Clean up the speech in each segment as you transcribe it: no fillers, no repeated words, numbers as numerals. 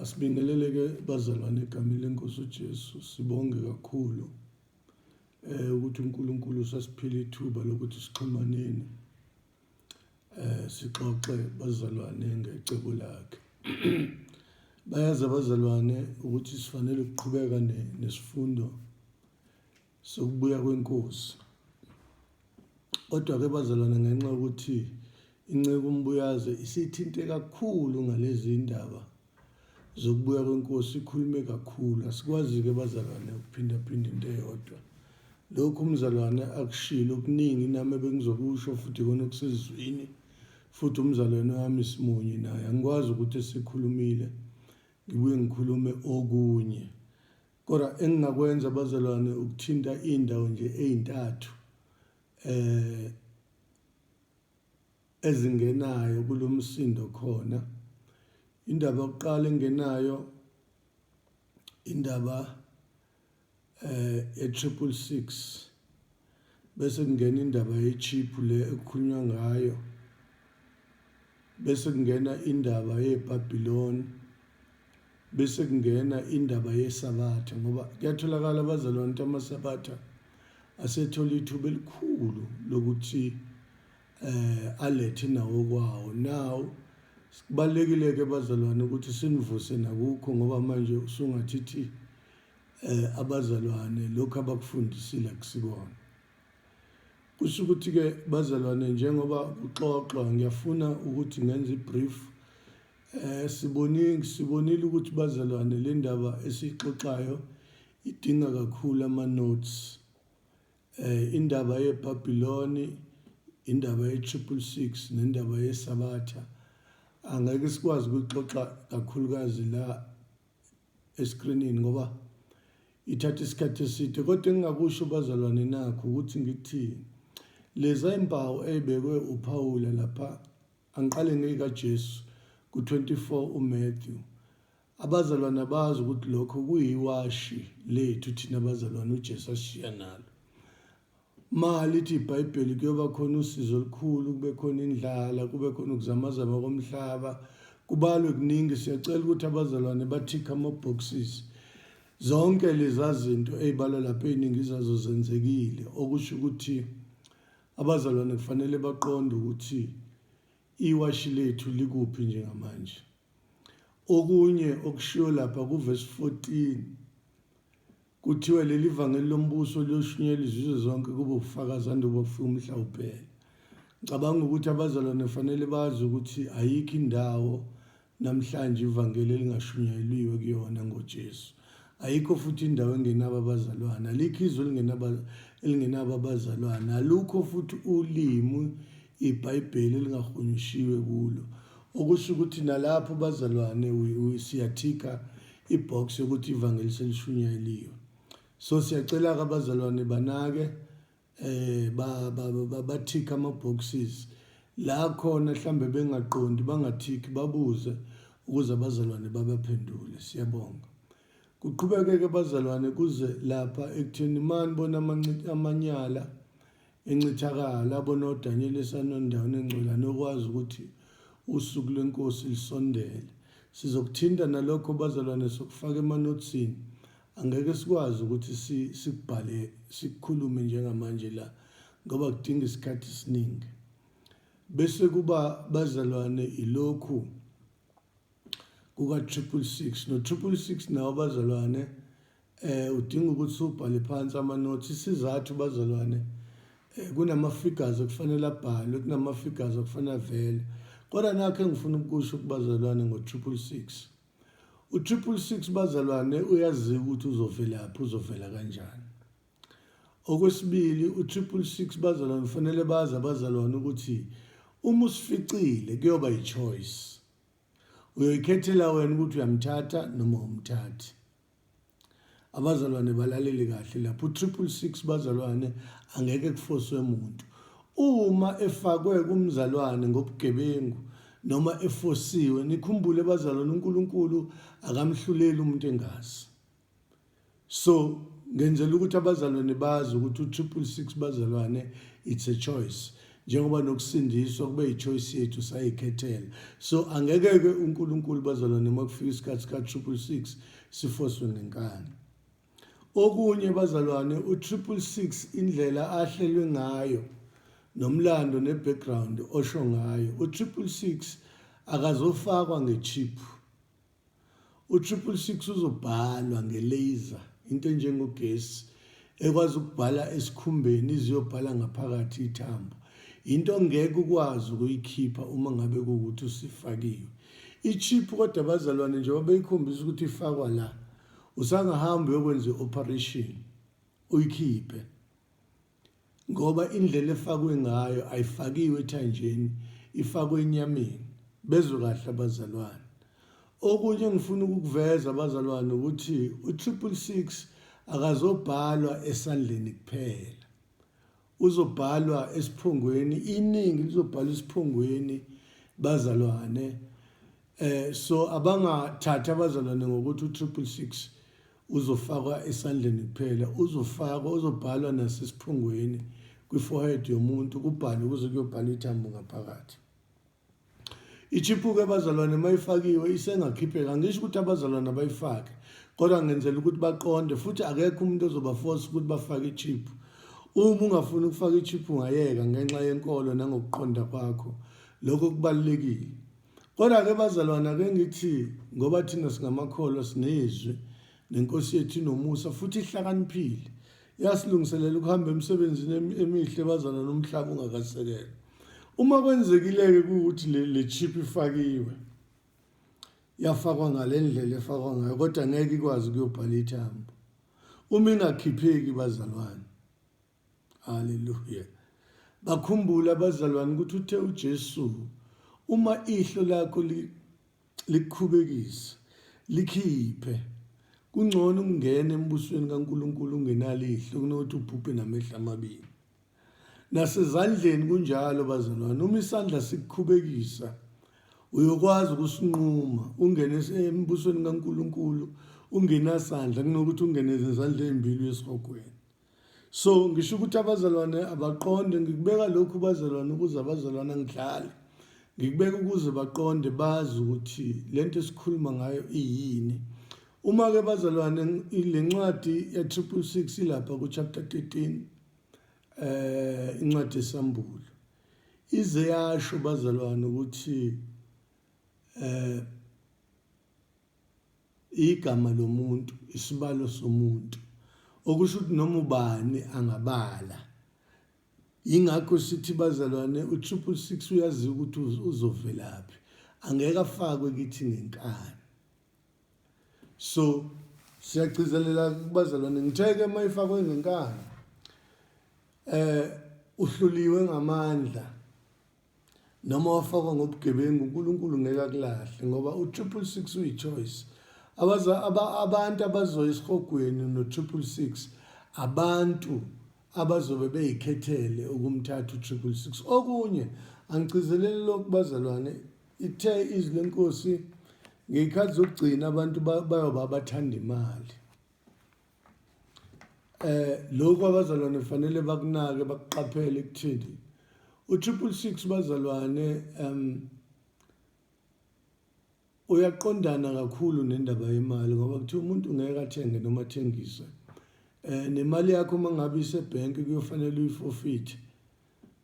Asibingeleleke bazalwane egameni lenkosi uJesu, sibonge kakhulu ukuthi uNkulunkulu usasiphile ithuba lokuthi sixhumaneni sixoxe bazalwane ngecebo lakhe. Bayazi abazalwane ukuthi sifanele ukuqhubeka nesifundo sokubuya kwenkosi. Kodwa ke bazalwane, ngenxa ukuthi inceke umbuyaze isithinte kakhulu ngalezi indaba zokubuya kwenkosi, ikhulume kakhulu. Asikwazi ke bazalwane ukuphinda into eyodwa. Lokhu umzalwane akushilo okuningi nami bengizokusho futhi kona okusezwini, futhi umzalwane wami simunye naye. Angikwazi ukuthi esikhulumile ngibuye ngikhulume okunye. Kodwa engingakwenza bazalwane ukuthinta indawo nje ezintathu ezingenayo kulomsindo khona. Indaba yokuqala engenayo indaba ye666, bese kungena indaba yechip le ekukhulunywa ngayo, bese kungena indaba yeBhabhiloni, bese kungena indaba yesabatha. Ngoba kuyatholakala abazalwane ukuthi amasabatha asethola ithuba elikhulu lokuthi alethe nawo kwawo. Now kubalekile ke bazalwane ukuthi sinivuse nakukho, ngoba manje usungathithi abazalwane lokho abakufundisile akusikona. Kusho ukuthi ke bazalwane, njengoba kuxoxwa, ngiyafuna ukuthi ngenze ibrief. Sibonile ukuthi bazalwane le ndaba esixoxayo idinga kakhulu ama-notes. Indaba yeBhabhiloni, indaba ye666 nendaba yesabatha angeke sikwazi ukuxoxa kakhulukazi la eskrinini ngoba ithatha isikhathi eside. Kodwa engingakusho bazalwane nakho ukuthi ngithi leza impawu ezibekwe uPawula lapha, angiqale ngekaJesu ku24 uMatthew. Abazalwane bazi ukuthi lokho kuyiwashi lethu thina abazalwane uJesu ashiya nalo. Malithi iBhayibheli kuyoba khona usizo olukhulu, kube khona indlala, kube khona ukuzamazama komhlaba, kubalwe kuningi. Siyacela ukuthi abazalwane bathike ama-boxes. Zonke leza zinto ezibalwa lapha eziningi zazo zenzekile, okusho ukuthi abazalwane kufanele baqonde ukuthi iwashi lethu likuphi njengamanje. Okunye okushiwo lapha kuverse 14 kuthiwa leli vangeli lombuso liyoshunyelwa izizwe zonke kube ubufakazi ande bufika umhla uphela. Ngicabanga ukuthi abazalwane kufanele bazi ukuthi ayikho indawo namhlanje ivangeli elingashunyeliwe kuyona ngoJesu. Ayikho futhi indawo engenabo abazalwane, alikho izwe elingenabo abazalwane, alukho futhi ulimi iBhayibheli elingahunyushiwe kulo. Okusho ukuthi nalapho bazalwane siyathika ibox yokuthi ivangeli selishunyeliwe. So siyacela ke abazalwane banake bathika ama-boxes la khona mhlambe bengaqondi, bangathiki, babuze ukuze abazalwane babaphendule. Siyabonga. Kuqhubeke ke bazalwane kuze lapha ekutheni mani bona amanyala encithakala, abona uDaniel esanondaweni engcwele nokwazi ukuthi usuku lwenkosi lisondele. Sizokuthinta nalokho bazalwane sokufaka emanothini. Angeke sikwazi ukuthi sikubhale sikukhulume njengamanje la ngoba kudinga isikhathi esiningi. Bese kuba bazalwane ilokhu kuka666 no666 nawo bazalwane udinga ukuthi ubhale phansi amanothi. Isizathu bazalwane kunama-figures okufanele abhalwe, kunama-figures okufanele avele. Kodwa nakho engifuna ukusho kubazalwane ngo666, u666 bazalwane uyaziwa ukuthi uzovelaphi, uzovela kanjani. Okwesibili, u666 bazalwane kufanele bazi abazalwane ukuthi uma usificile kuyoba yi-choice. Uyoyikhethela wena ukuthi uyamthatha noma umthathi. Abazalwane balalele kahle lapho. U666 bazalwane angeke kufoswe umuntu. Uma efakwe kumzalwane ngobugebengu noma efosiwe, nikhumbule bazalwane uNkulunkulu akamhluleli umuntu engazi. So ngenzela ukuthi abazalwane bazi ukuthi u666 bazalwane it's a choice. njengoba nokusindiswa kube ichoice yethu sayikhethela. So angeke ke uNkulunkulu bazalwane makufika isikhathi ka666 sifoswe ngenkani. Okunye bazalwane u666 indlela ahlelwe ngayo nomlando nebackground osho ngayo u666 akazofakwa ngechip. U666 uzobhalwa ngelaser into enjengogesi ekwazi ukubhala esikhumbeni iziyobhala ngaphakathi ithambo. Into ngeke ukwazi ukuyikhipha uma ngabe kuwukuthi usifakiwe. Ichip kodwa bazalwane njengoba beyikhombisa ukuthi ifakwa la usangahamba uyokwenza ioperation uyikhiphe ngoba indlela efakwe ngayo ayifakiwe ethanjeni ifakwe enyameni. Bezwe kahle abazalwane. Okunye ngifuna ukukuveza abazalwane ukuthi u666 akazobhalwa esandleni kuphela. Uzobhalwa esiphongweni, iningi lizobhalwa esiphongweni bazalwane. So abangathatha abazalwane ngokuthi u666 uzofakwa esandleni kuphela, uzobhalwa nasesiphongweni kwi-forehead yomuntu kubhalwe ukuze kuyobhala ithambo ngaphakathi. Ichiphu ke bazalwane mayifakiwe isengakhipheka, ngisho ukuthi abazalwane abayifake kodwa ngenzela ukuthi baqonde futhi akekho umuntu ozobaforce ukuthi bafake ichiphu. Uma ungafuni ukufaka ichiphu ungayeka ngenxa yenkolo nangokuqonda kwakho, lokho kubalulekile. Kodwa ke bazalwane ake ngithi ngoba thina singamakholwa sinezwi nenkosi yethu inomusa futhi ihlakaniphile, yasilungiselela ukuhamba emsebenzini emihle bazalwane nomhlaba ungakasekela. Uma kwenzekile ke ukuthi le chip ifakiwe yafakwa ngalendlela efakwa ngayo kodwa ngeke ikwazi ukuyobhala ithambo uma ingakhipheki bazalwane. Haleluya. Bakhumbula abazalwane ukuthi uthe uJesu uma ihlo lakho likhubekisa likhiphe, kungcono ungene embusweni kaNkulunkulu ungenalo ihlo kunokuthi ubhubhe namehlo amabili. Nasezandleni kunjalo bazalwane, uma isandla sikukhubekisa uyokwazi ukusinquma ungene embusweni kaNkulunkulu ungenasandla kunokuthi ungene ezandleni ezimbili esihogweni. So ngisho ukuthi abazalwane abaqonde, ngikubeka lokhu bazalwane ukuze abazalwane angidlali, ngikubeka ukuze baqonde bazi ukuthi lento esikhuluma ngayo iyini. Uma ke bazalwane ile ncwadi ya666 ilapha ku chapter 13 incwadi yesambulo ize yasho bazalwane ukuthi igama lomuntu isibalo somuntu, okusho ukuthi noma ubani angabala. Ingakho sithi bazalwane u666 uyazi ukuthi uzovelaphi, angeke afakwe kithi ngenkani. So siyagcizelela bazalwane ngitheke mayifakwe ngenkani uhluliwe ngamandla noma wafakwa ngobugebengu, uNkulunkulu ngeke akulahle ngoba u666 uyichoice. Abantu abazoya esihogweni no666 abantu abazobe beyikhethele ukumthatha u666. Okunye angigcizelele lokhu bazalwane, ithe izwi lenkosi ngeyikhathi zokugcina abantu bayoba abathanda imali. Lokhu abazalwane fanele bakunake bakuqaphele kuthini u666 bazalwane uyaqondana kakhulu nendaba yemali ngoba kuthi umuntu ngeke athenge noma athengise. Nemali yakho mangabe isebhenki kuyofanele uyiforfeit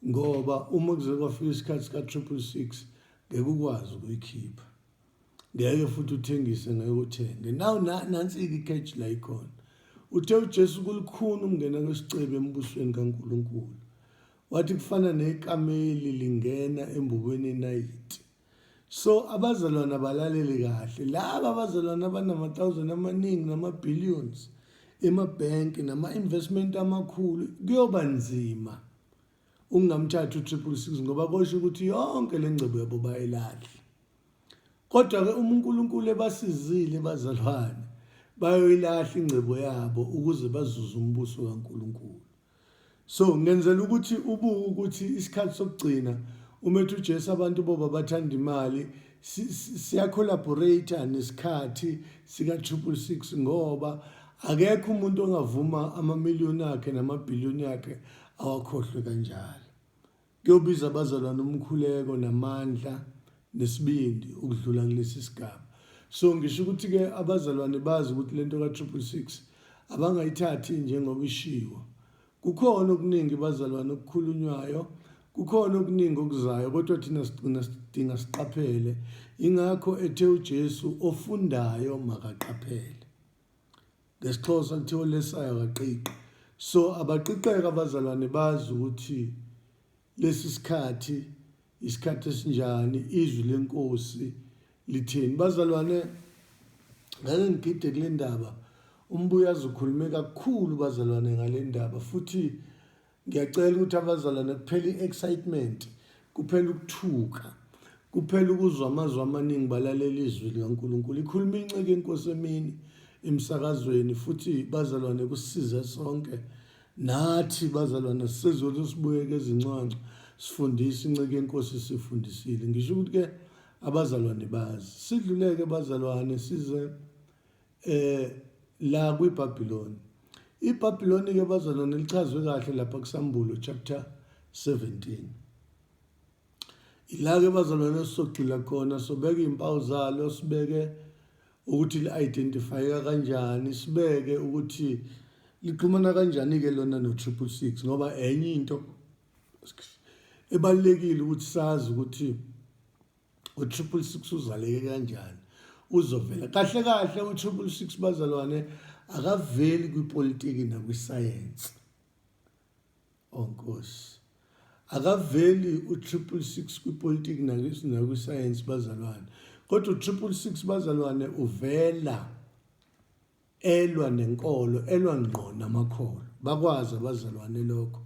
ngoba uma kuze kwafika isikhathi ka666 ngeke ukwazi ukuyikhipha, ngeke futhi uthengise ngeke uthenge. Now nansi ikheji la ikhona, uthe uJesu kulukhuni ukungena kwesicebe embusweni kaNkulunkulu, wathi kufana nekameli lingena embubweni enayiti. So abazalwane abalaleli kahle, laba abazalwane abanama-1000 amaningi nama-billions emabhenki nama-investment amakhulu, kuyoba nzima ungamthatha u666 ngoba kosho ukuthi yonke le ngcebo yabo bayilahle. Kodwa ke uNkulunkulu ebasizile bazalwane bayoyilahla ingcebo yabo ukuze bazuze umbuso kaNkulunkulu. So ngenzela ukuthi ubuke ukuthi isikhathi sokugcina umethu uJesu abantu boba bathanda imali siyacollaborate nesikhathi sika666 ngoba akekho umuntu ongavuma amamiliyoni akhe namabhiliyoni akhe awakhohlwe kanjalo. kuyobiza abazalwane umkhuleko namandla nesibindi ukudlula kulesi sigaba. So ngisho ukuthi ke abazalwane bazi ukuthi lento ka666 abangayithathi njengoba ishiwo. Kukhona okuningi bazalwane okukhulunywayo, kukhona okuningi okuzayo, kodwa thina sidinga siqaphele. Ingakho ethe uJesu ofundayo makaqaphele. NgesiXhosa kuthiwa lesayo kaqiqi. So abaqiqeka abazalwane bazi ukuthi lesi sikhathi isikhathi esinjani, izwi lenkosi lithini. Bazalwane, ngake ngigide kule ndaba, umbuyazi ukhulume kakhulu bazalwane ngale ndaba, futhi ngiyacela ukuthi abazalwane kuphela i-excitement, kuphela ukuthuka, kuphela ukuzwa amazwi amaningi balalela izwi likaNkulunkulu. Ikhuluma inceke inkosi emini emsakazweni, futhi bazalwane kusisize sonke nathi bazalwane sisezothi sibuyeke ezincwancu sifundise inceke yenkosi sifundisile. Ngisho ukuthi ke abazalwane bazi. Sidluleke bazalwane size la kwiBhabhiloni. iBhabhiloni ke bazalwane lichazwe kahle lapha kuSambulo chapter 17. Ila ke bazalwane sogxila khona, sobeka izimpawu zalo, sibeke ukuthi li-identifyeka kanjani, sibeke ukuthi lixhumana kanjani ke lona no666, ngoba enye into ebalekile ukuthi sazi ukuthi u666 uzaleke kanjani, uzovela kahle kahle. U666 bazalwane akaveli kwipolitiki nakwisayensi. Onkosi, akaveli u666 kwipolitiki nakwisayensi bazalwane, kodwa u666 bazalwane uvela elwa nenkolo, elwa ngqo namakholo. Bakwazi abazalwane lokho.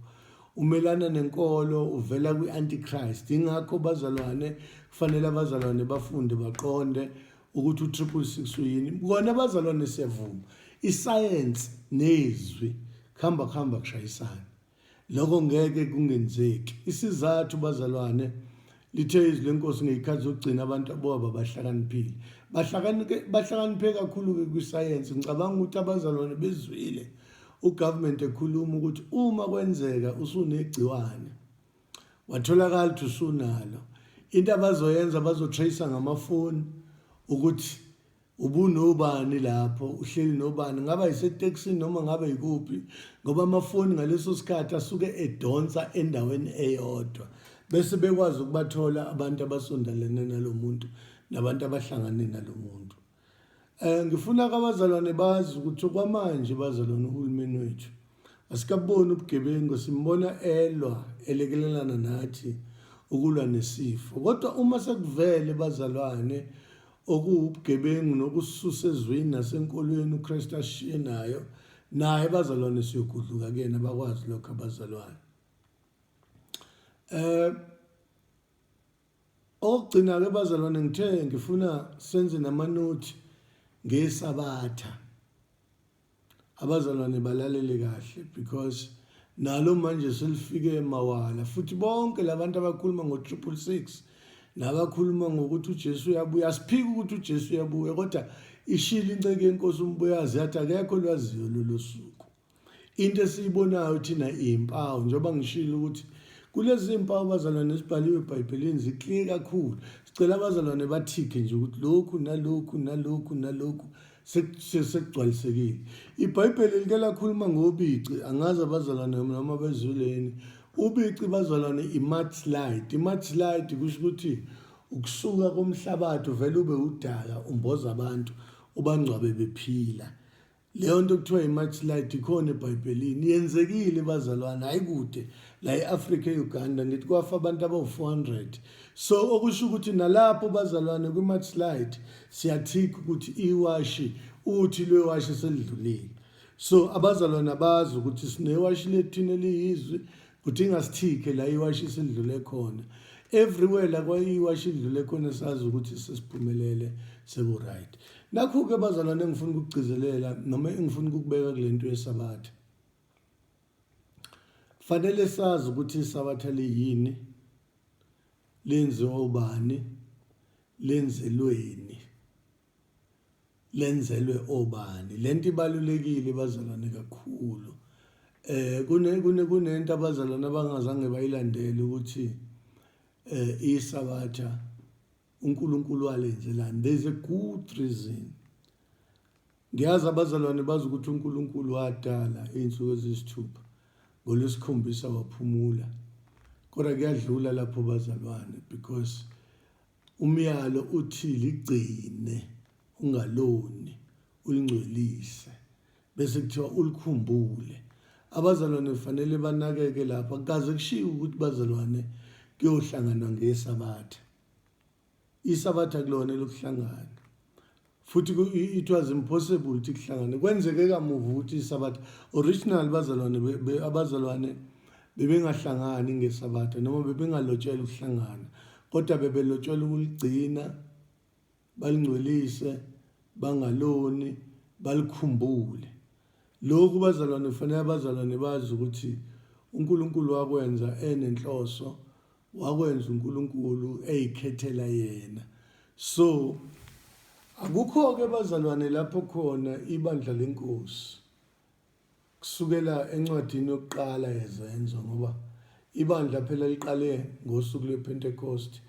Umelana nenkolo, uvela kwi-antichrist. Ingakho bazalwane kufanele abazalwane bafunde baqonde ukuthi u666 uyini. Kona bazalwane siyavuma isayensi nezwi kuhamba kushayisana, lokho ngeke kungenzeki. Isizathu bazalwane lithe izwi lenkosi ngeyikhathi zokugcina abantu aboba bahlakaniphile. Bahlakaniphe kakhulu kwisayensi. Ngicabanga ukuthi abazalwane bezwile ugovernment ekhuluma ukuthi uma kwenzeka usunegciwane, watholakala ukuthi usunalo, into abazoyenza bazotrace ngamafoni ukuthi ubunobani lapho, uhleli nobani, ngaba iseteksini noma ngaba yikuphi, ngoba amafoni ngaleso sikhathi asuke edonsa endaweni eyodwa, bese bekwazi ukubathola abantu abasondelene nalomuntu nabantu abahlangane nalomuntu. Ngifuna abazalwane bazi ukuthi kwamanje bazalwane uhulumeni wethu asikaboni ubugebengu, simbona elekelelana nathi ukulwa nesifo. Kodwa uma sekuvele bazalwane okuwubugebengu nokususa ezweni nasenkolweni uKristu ashiye naye bazalwane siyogudluka kuyena, bakwazi lokho abazalwane. Okugcina ke bazalwane ngithe ngifuna senze namanothi ngesabatha. Abazalwane balalele kahle, because nalo manje selifike emawala, futhi bonke labantu abakhuluma ngo666 nabakhuluma ngokuthi uJesu uyabuya, asiphiki ukuthi uJesu uyabuya, kodwa ishilo inceke yenkosi umbuyazi yathi akekho lwaziyo lolu suku. Into esiyibonayo thina izimpawu, njengoba ngishilo ukuthi kulezi impawu bazalwane esibhaliwe eBhayibhelini ziclear kakhulu. Sicela abazalwane bathike nje ukuthi lokhu nalokhu sekugcwalisekile. iBhayibheli like lakhuluma ngobici, angazi abazalwane noma bezuleni. Ubici bazalwane i-mudslide. I-mudslide kusho ukuthi ukusuka komhlabathi uvele ube udaka, umboza abantu ubangcwabe bephila. Leyo nto kuthiwa i-mudslide ikhona eBhayibhelini, yenzekile bazalwane, hayi kude la eAfrika eUganda, ngithi kwafa abantu abawu-400. So okusho ukuthi nalapho bazalwane kwi-mudslide siyathika ukuthi iwashi, uthi lwewashi selidlulile. So abazalwane bazi ukuthi sinewashi lethina eliyizwi, kudinga sithike la iwashi selidlule khona. Everywhere la kwa iwashi lidlule khona sazi ukuthi sesiphumelele, seku-right. Nakho-ke bazalwane engifuna ukugcizelela noma engifuna ukubeka kule nto yesabatha, fanele sazi ukuthi isabatha liyini, lenziwa ubani, lenzelweni, lenzelwe obani. Lento ibalulekile bazalwane kakhulu. kunento abazalwane abangazange bayilandele ukuthi isabatha uNkulunkulu walenzelani. There's a good reason. Ngiyazi abazalwane bazi ukuthi uNkulunkulu wadala izinsuku ezisithupha, ngolwesikhombisa waphumula. Kodwa kuyadlula lapho bazalwane, because umyalo uthi ligcine, ungaloni, ulingcwelise, bese kuthiwa ulikhumbule. Abazalwane kufanele banakeke lapha, kaze kushiwo ukuthi bazalwane kuyohlanganwa ngesabatha. Isabatha kulona lokuhlangana. Futhi it was impossible ukuthi kuhlangane. Kwenzeke kamuva ukuthi isabatha original abazalwane bebengahlangani ngesabatha noma bebengalotshelwa ukuhlangana, kodwa bebelotshelwa ukuligcina, balingcwelise, bangaloni, balikhumbule. Lokhu bazalwane kufanele abazalwane bazi ukuthi uNkulunkulu wakwenza enenhloso, wakwenza uNkulunkulu eyikhethela yena. So akukho ke bazalwane lapho khona ibandla lenkosi kusukela encwadini yokuqala yezenzo, ngoba ibandla phela liqale ngosuku lwePentecost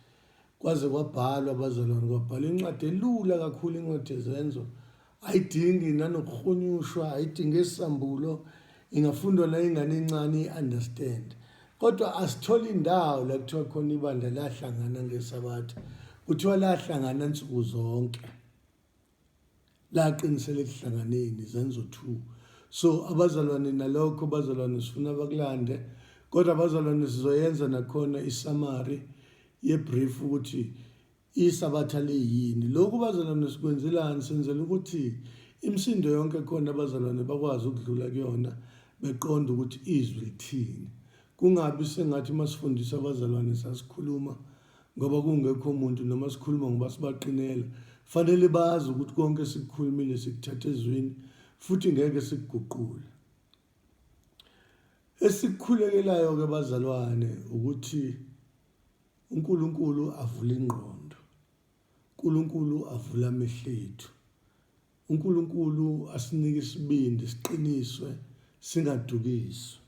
kwaze kwabhalwa abazalwane, kwabhalwa incwadi elula kakhulu, incwadi yezenzo. Ayidingi nanokuhunyushwa, ayidingi isambulo, ingafundwa nayingane encane i-understand. Kodwa asitholi indawo la kuthiwa khona ibandla lahlangana ngesabatha, kuthiwa lahlangana nsuku zonke, laqinisele ekuhlanganeni, Zenzo 2. So abazalwane nalokho bazalwane sifuna bakulande, kodwa abazalwane sizoyenza nakhona isamari yebrief ukuthi isabatha leyini. Lokhu bazalwane sikwenzelani? Senzela ukuthi imisindo yonke khona abazalwane bakwazi ukudlula kuyona, beqonda ukuthi izwi lithini. Kungabi sengathi masifundisa abazalwane sasikhuluma ngoba kungekho umuntu, noma sikhuluma ngoba sibaqinela. Fanele bazi ukuthi konke sikukhulumile sikuthatha ezwini futhi ngeke sikuguqule. Esikukhulekelayo ke bazalwane ukuthi uNkulunkulu avule ingqondo, uNkulunkulu avule amehlo ethu, uNkulunkulu asinike isibindi, siqiniswe, singadukiswa.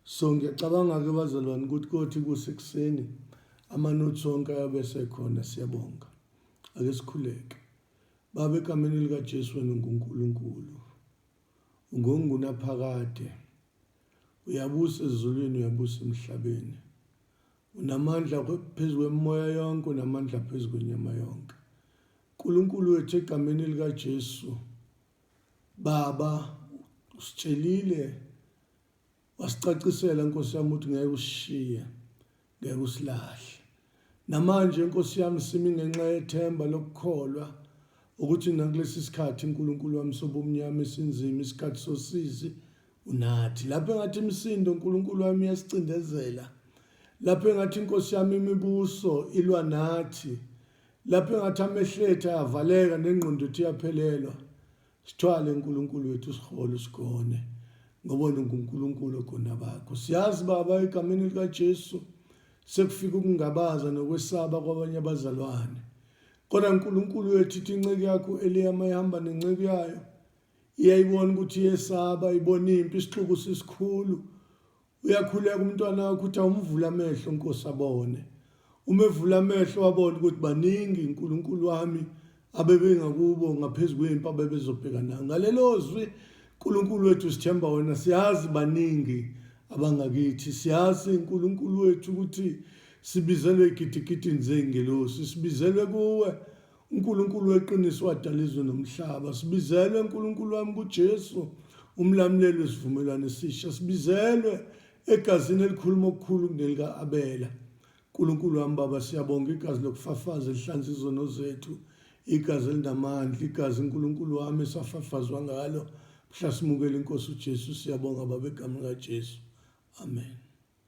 So ngiyacabanga ke bazalwane ukuthi kothi kusekuseni amanothi onke ayabe sekhona. Siyabonga. Ake sikhuleke. Baba, egameni likaJesu, wena nguNkulunkulu, ungunaphakade, uyabusa ezulwini, uyabusa emhlabeni, unamandla phezu kwemoya yonke, unamandla phezu kwenyama yonke. uNkulunkulu wethu, egameni likaJesu, Baba, usitshelile, wasicacisela Nkosi yami ukuthi ngeke usishiye, ngeke usilahle. Namanje Nkosi yami simi ngenxa yethemba lokukholwa ukuthi nakulesi sikhathi uNkulunkulu wami sobumnyama esinzima, isikhathi sosizi, unathi. Lapho engathi imisindo uNkulunkulu wami iyasicindezela, lapho engathi Nkosi yami imibuso ilwa nathi, lapho engathi amehlo ethu ayavaleka nengqondo yethu iyaphelelwa, sithwale uNkulunkulu wethu sihole sigone, ngoba unguNkulunkulu ogona bakho. Siyazi Baba, egameni likaJesu sekufika ukungabaza nokwesaba kwabanye abazalwane, kodwa uNkulunkulu wethu ithi inceke yakho Eliyama ihamba nenceke yayo, iyayibona ukuthi iyesaba, ibona impi, isixuku sisikhulu. Uyakhuleka umntwana wakho ukuthi awumvula amehlo Nkosi abone. Uma evula amehlo wabona ukuthi baningi uNkulunkulu wami abebengakubo ngaphezu kwempi abebezobhekana. Ngalelo zwi uNkulunkulu wethu sithemba wena, siyazi baningi abangakithi, siyazi uNkulunkulu wethu ukuthi sibizelwe igidigidini zengelosi, sibizelwe kuwe uNkulunkulu weqiniso wadala izwe nomhlaba, sibizelwe uNkulunkulu wami kuJesu umlamuleli wesivumelwano esisha, sibizelwe egazini elikhuluma okukhulu kunelika Abela. uNkulunkulu wami Baba, siyabonga igazi lokufafaza elihlanza izono zethu, igazi elinamandla, igazi uNkulunkulu wami esafafazwa ngalo mhla simukela iNkosi uJesu. Siyabonga Baba, egameni likaJesu. Amen.